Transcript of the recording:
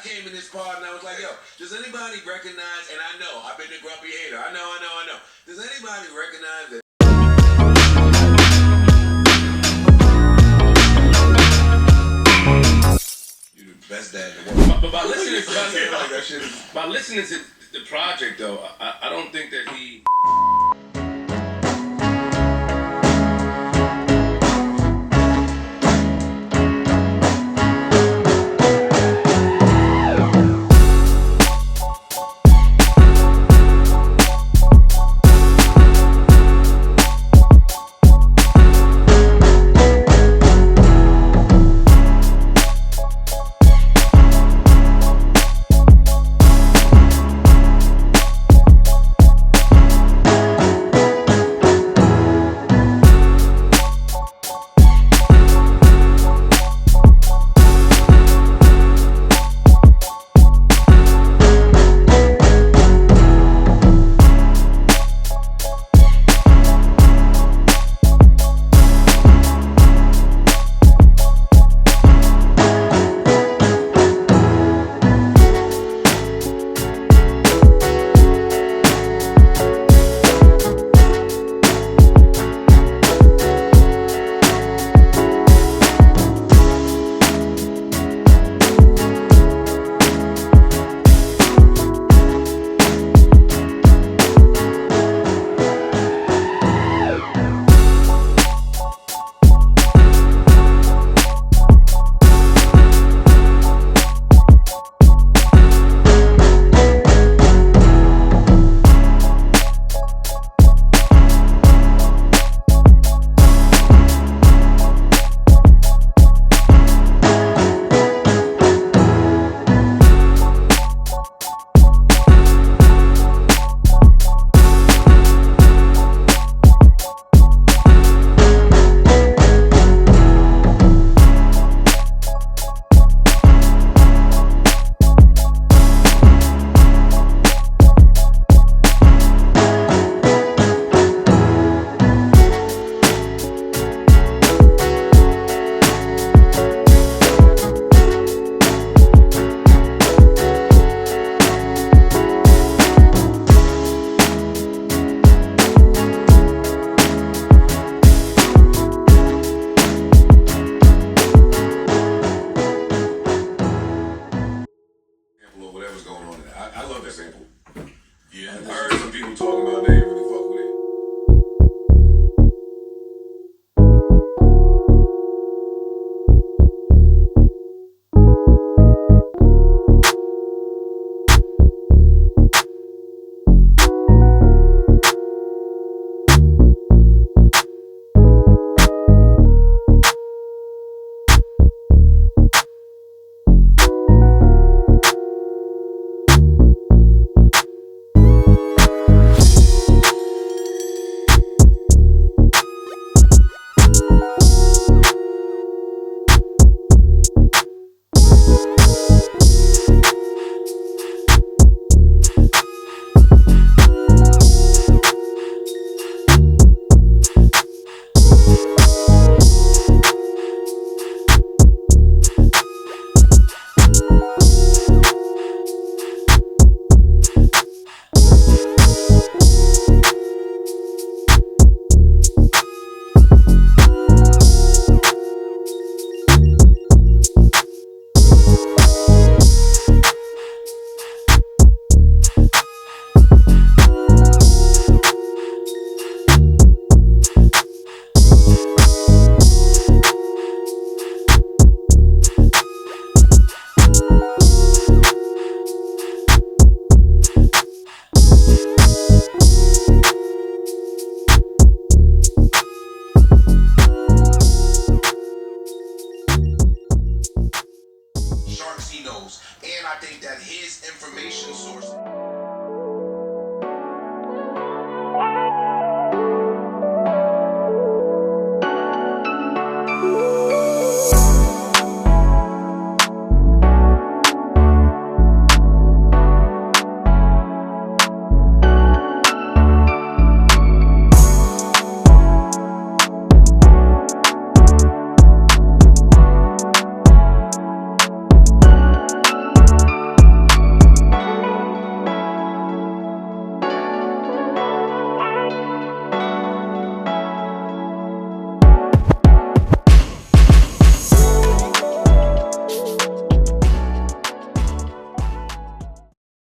came in this part and I was like, yo, does anybody recognize, and I know, I've been the grumpy hater. I know. Does anybody recognize that? You're the best dad in the world. But by listening to the project, though, I don't think that he... I love that sample. Yeah, I heard some people talking about they really fuck with it. He knows, and I think that his information source